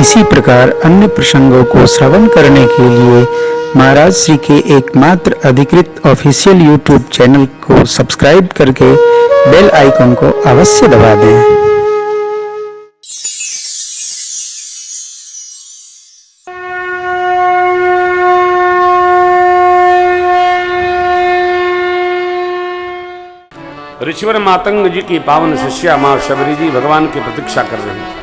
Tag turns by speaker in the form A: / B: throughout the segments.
A: इसी प्रकार अन्य प्रसंगों को श्रवण करने के लिए महाराज श्री के एकमात्र अधिकृत ऑफिशियल यूट्यूब चैनल को सब्सक्राइब करके बेल आइकन को अवश्य दबा दें।
B: ऋषिवर मातंग जी की पावन शिष्या मां शबरी जी भगवान की प्रतीक्षा कर रही हैं।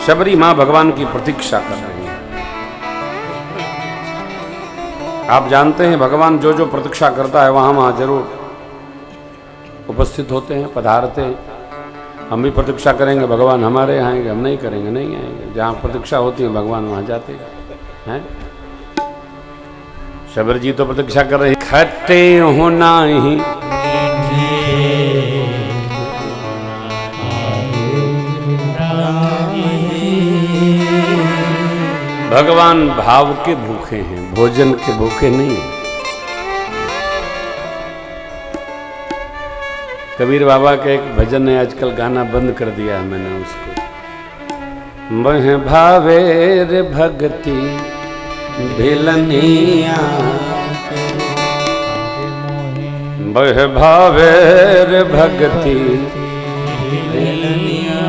B: शबरी मां भगवान की प्रतीक्षा कर रही है। आप जानते हैं भगवान जो जो प्रतीक्षा करता है वहां वहां जरूर उपस्थित होते हैं, पधारते हैं। हम भी प्रतीक्षा करेंगे भगवान हमारे यहाँ आएंगे, हम नहीं करेंगे नहीं आएंगे। जहाँ प्रतीक्षा होती है भगवान वहां जाते हैं। शबर जी तो प्रतीक्षा कर रहे, खट्टे होना ही भगवान भाव के भूखे हैं, भोजन के भूखे नहीं हैं। कबीर बाबा का एक भजन है, आजकल गाना बंद कर दिया है मैंने उसको। वह भावेर भक्ति भिलनिया बह भावेर भक्ति भिलनिया।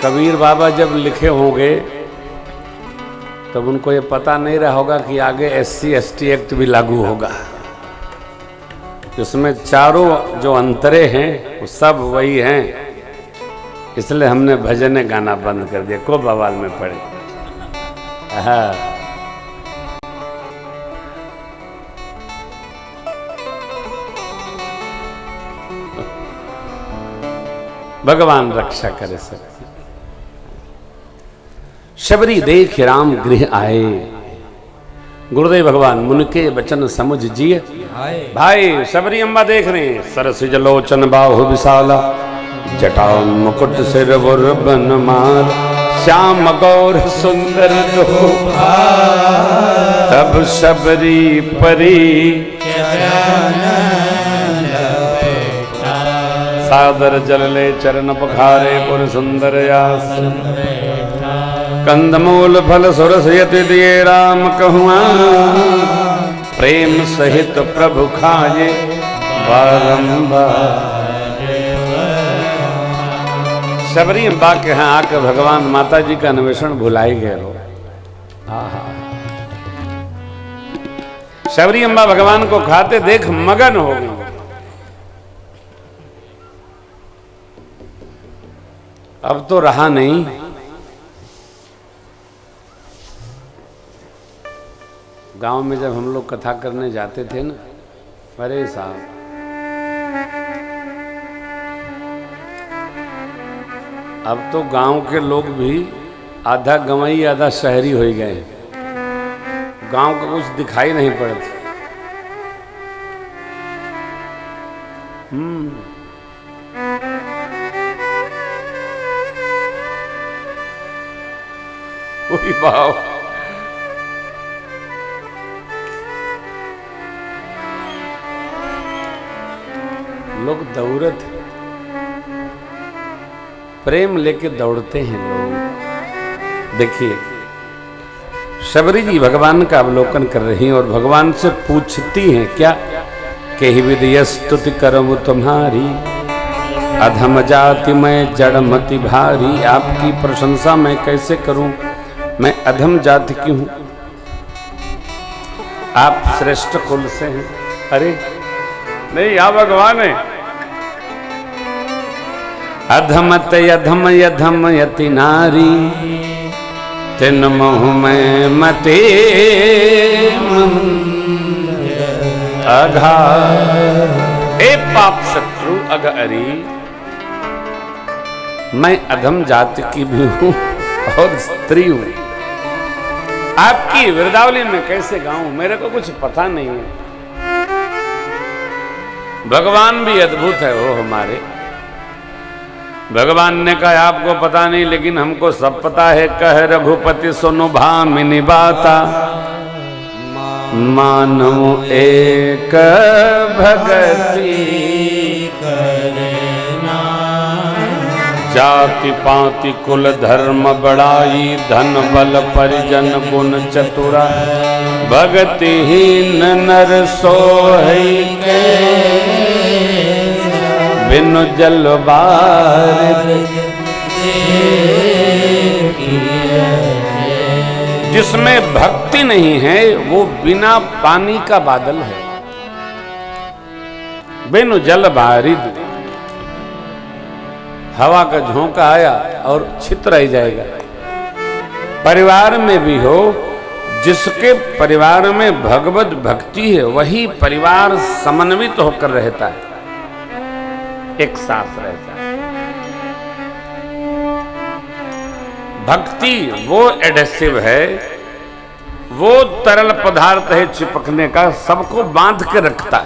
B: कबीर बाबा जब लिखे होंगे तब उनको ये पता नहीं रहा होगा कि आगे SC/ST एक्ट भी लागू होगा। इसमें चारों जो अंतरे हैं वो सब वही हैं, इसलिए हमने भजन गाना बंद कर दिया। को बवाल में पड़े। भगवान रक्षा करे सकते। शबरी देख राम गृह आए, गुरुदेव भगवान मुनके वचन समझ जिए। भाई शबरी अम्बा देख रहे हैं, सरस जलोचन बाहु विशाला, जटा मुकुट सिर बन माल, श्याम गौर सुंदर शोभा, तब शबरी परी सादर जलले चरण पखारे पुर सुंदर यास, कंदमूल फल सुरस यति दिए राम कहुआ, प्रेम सहित प्रभु खाए बारंबार। शबरी अम्बा के यहाँ आकर भगवान माता जी का अन्वेषण भुलाई गए हो। शबरी अम्बा भगवान को खाते देख मगन हो गई। अब तो रहा नहीं। गांव में जब हम लोग कथा करने जाते थे ना, अरे साहब अब तो गांव के लोग भी आधा गंवई आधा शहरी हो गए। गांव का कुछ दिखाई नहीं पड़ता। वही भाव लोग दौड़त प्रेम लेके दौड़ते हैं लोग। देखिए शबरी जी भगवान का अवलोकन कर रही हैं और भगवान से पूछती हैं क्या, कही विधि स्तुति करम तुम्हारी, अधम जाति में जड़मति भारी। आपकी प्रशंसा मैं कैसे करूं, मैं अधम जाति की हूं, आप श्रेष्ठ कुल से हैं। अरे नहीं, आप भगवान है। अधमत यधम यधम यति नारी, तिन मोह में मते अघा। हे पाप शत्रु अघअरी, मैं अधम जाति की भी हूं और स्त्री हूं। आपकी वृंदावली में कैसे गाऊं, मेरे को कुछ पता नहीं है। भगवान भी अद्भुत है वो हमारे। भगवान ने कहा आपको पता नहीं, लेकिन हमको सब पता है। कह रघुपति सुनो भामिनी बाता, मानो एक भगति करे। जाति पाति कुल धर्म बड़ाई, धन बल परिजन गुण चतुरा, भगतिहीन नर सोहई के, बिनु जल बारिद। जिसमें भक्ति नहीं है वो बिना पानी का बादल है, बिनु जल बारिद। हवा का झोंका आया और छितर ही जाएगा। परिवार में भी हो, जिसके परिवार में भगवत भक्ति है वही परिवार समन्वित होकर रहता है, एक साथ रहता है। भक्ति वो एडेसिव है, वो तरल पदार्थ है चिपकने का, सबको बांध के रखता है।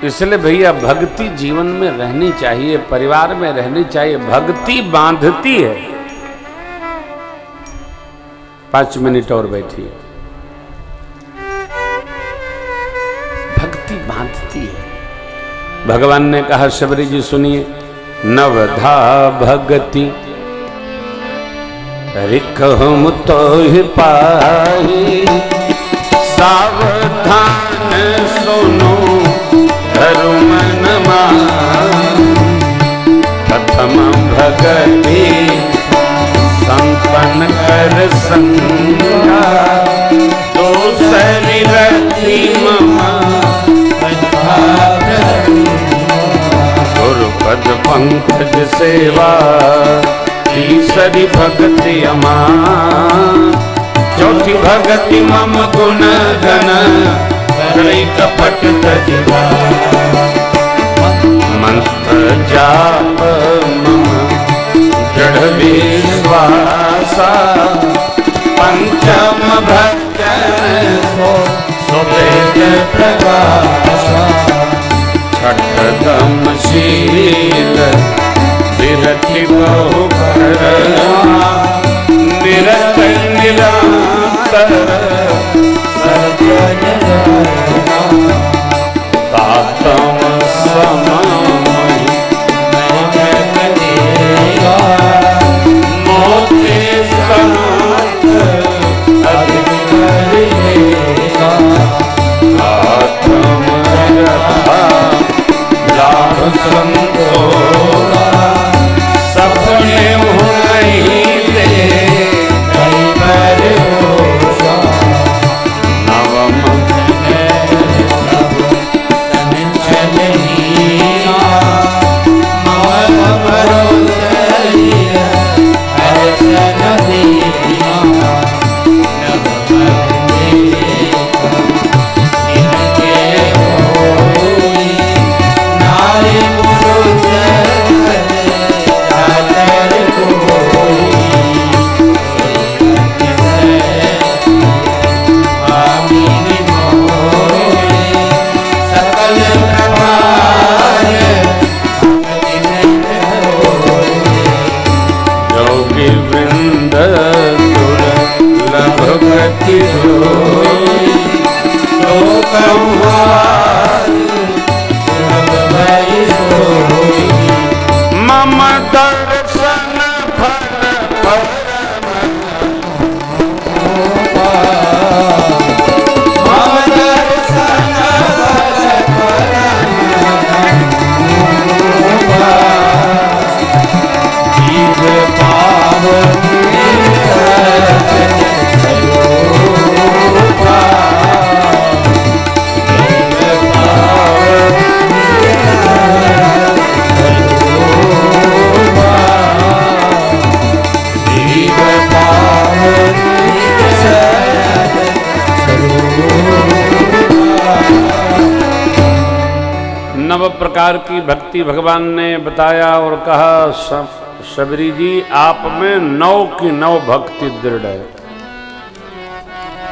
B: इसलिए भैया भक्ति जीवन में रहनी चाहिए, परिवार में रहनी चाहिए। भक्ति बांधती है। 5 मिनट और बैठिए। भक्ति बांधती है। भगवान ने कहा, शबरी जी सुनिए, नवधा भगति रिकहम तो ही पाही, सावधान सुनो धरु मन मान, प्रथम भगति संपन्न कर संगा, दूसरी रति ममा गुरुपद पंकज सेवा, तीसरी भक्ति अमान, चौथी भक्ति मम गुण गण, कपट तजिवा, मंत्र जाप मम दृढ़ विश्वासा, पंचम भजन सो वेद प्रकाशा, छठम शील विरति बहु करुणा, निरत निरंतर सजन, सातम सममहि मोते संत अधिकरिका, आत्म रथा लाभ संतोषा, सपने हुई दे कई पर होशा, नवम मम दर्शन फल नव प्रकार की भक्ति भगवान ने बताया और कहा, शबरी जी आप में 9 की 9 भक्ति दृढ़ है।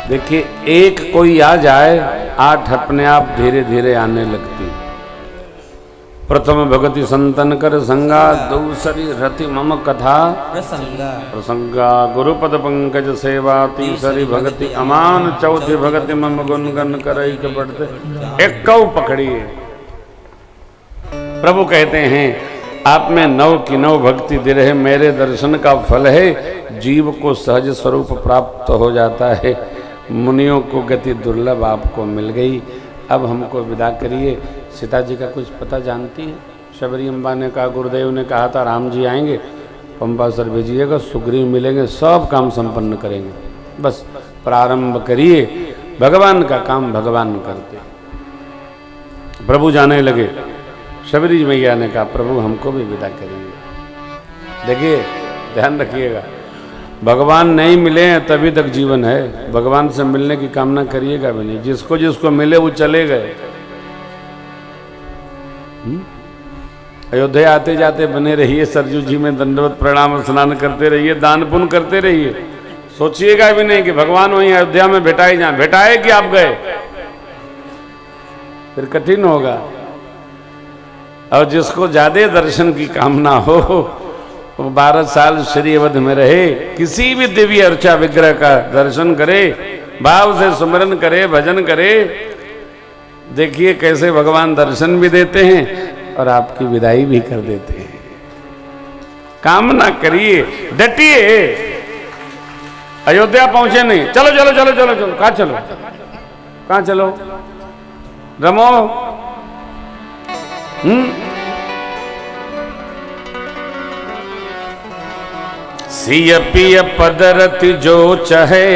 B: देखिए, एक कोई आ जाए, 8 अपने आप धीरे धीरे आने लगती। प्रथम भगति संतन कर संगा, दूसरी रति मम कथा प्रसंगा, गुरुपद पंकज सेवा, तीसरी भगति अमान, चौथी भगति मम गुण गन करई के पढ़ते। 1 पकड़िए। प्रभु कहते हैं आप में नव की नव भक्ति दे रहे मेरे दर्शन का फल है, जीव को सहज स्वरूप प्राप्त हो जाता है। मुनियों को गति दुर्लभ आपको मिल गई। अब हमको विदा करिए। सीता जी का कुछ पता जानती है? शबरी अम्बा ने कहा, गुरुदेव ने कहा था राम जी आएंगे, पंपा सर भेजिएगा, सुग्रीव मिलेंगे, सब काम संपन्न करेंगे। बस प्रारंभ करिए, भगवान का काम भगवान करते। प्रभु जाने लगे। शबरी मैया ने कहा, प्रभु हमको भी विदा करेंगे। देखिए ध्यान रखिएगा, भगवान नहीं मिले हैं तभी तक जीवन है। भगवान से मिलने की कामना करिएगा भी नहीं। जिसको जिसको मिले वो चले गए। अयोध्या आते जाते बने रहिए, सरजू जी में दंडवत प्रणाम स्नान करते रहिए, दान पुण्य करते रहिए। सोचिएगा भी नहीं कि भगवान वहीं अयोध्या में भेटाए जाए। भेटाए कि आप गए, फिर कठिन होगा। और जिसको ज्यादा दर्शन की कामना हो वो 12 साल श्री अवध में रहे, किसी भी दिव्य अर्चा विग्रह का दर्शन करे, भाव से सुमरन करे, भजन करे। देखिए कैसे भगवान दर्शन भी देते हैं और आपकी विदाई भी कर देते हैं। कामना करिए, डटिए। अयोध्या पहुंचे नहीं, चलो चलो चलो चलो चलो, कहाँ चलो, कहाँ चलो, रमो। सिय पिय पदरति जो चहे।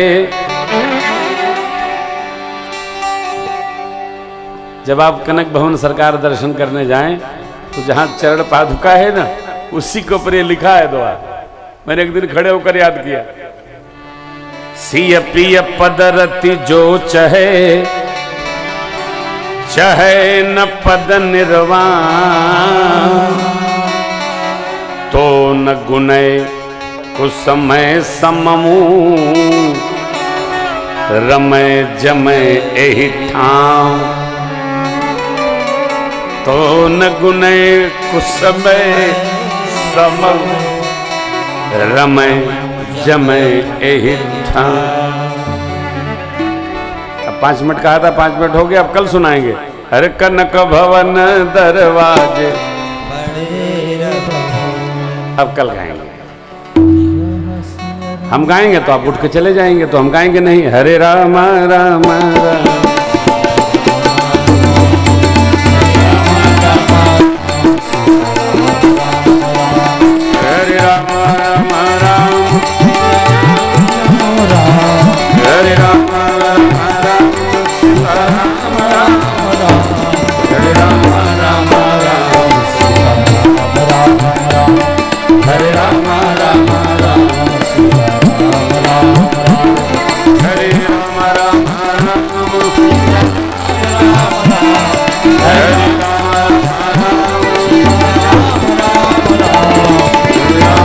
B: जब आप कनक भवन सरकार दर्शन करने जाएं तो जहां चरण पादुका है ना, उसी के ऊपर ये लिखा है दुआ। मैंने एक दिन खड़े होकर याद किया। सिय पिय पदरति जो चहे, चहे न पद निर्वाण, तो न गुणय कुसमय सममू, रमय जमय एहि ठाम, तो न गुणय कुसमय सममू, रमय जमय एहि ठाम। अब 5 मिनट कहा था, 5 मिनट हो गया, अब कल सुनाएंगे। हर कनक भवन दरवाजे, अब कल गाएंगे। हम गाएंगे तो आप उठ के चले जाएंगे, तो हम गाएंगे नहीं। हरे राम राम राम, हरे राम राम राम, हरे राम राम राम, सीता राम राम राम, हरे राम राम राम, सीता राम राम, हरे राम राम राम, सीता राम राम, हरे राम राम राम, सीता राम राम, हरे राम राम, सीता राम राम, हरे राम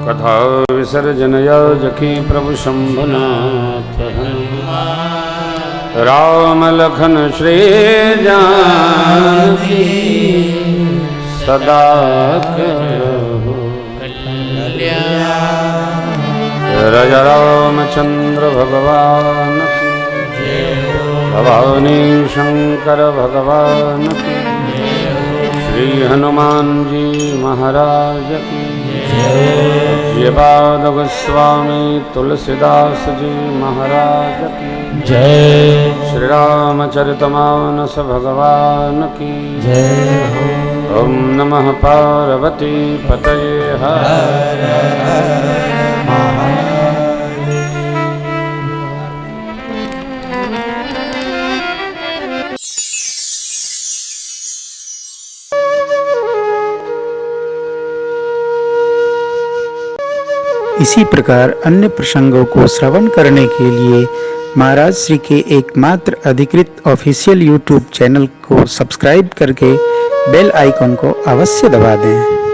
B: कथा विसर्जन याजकी प्रभु शंभुनाथ राम लखन श्री जानकी सदा करो राजा रामचंद्र भगवान की, भवानी शंकर भगवान की, श्री हनुमान जी महाराज की, जयपाद गोस्वामी तुलसीदास जी महाराज की जय। श्री रामचरितमानस भगवान की जय। ओम नमः पार्वती पतये हर हर महादेव।
A: इसी प्रकार अन्य प्रसंगों को श्रवण करने के लिए महाराज श्री के एकमात्र अधिकृत ऑफिशियल यूट्यूब चैनल को सब्सक्राइब करके बेल आइकन को अवश्य दबा दें।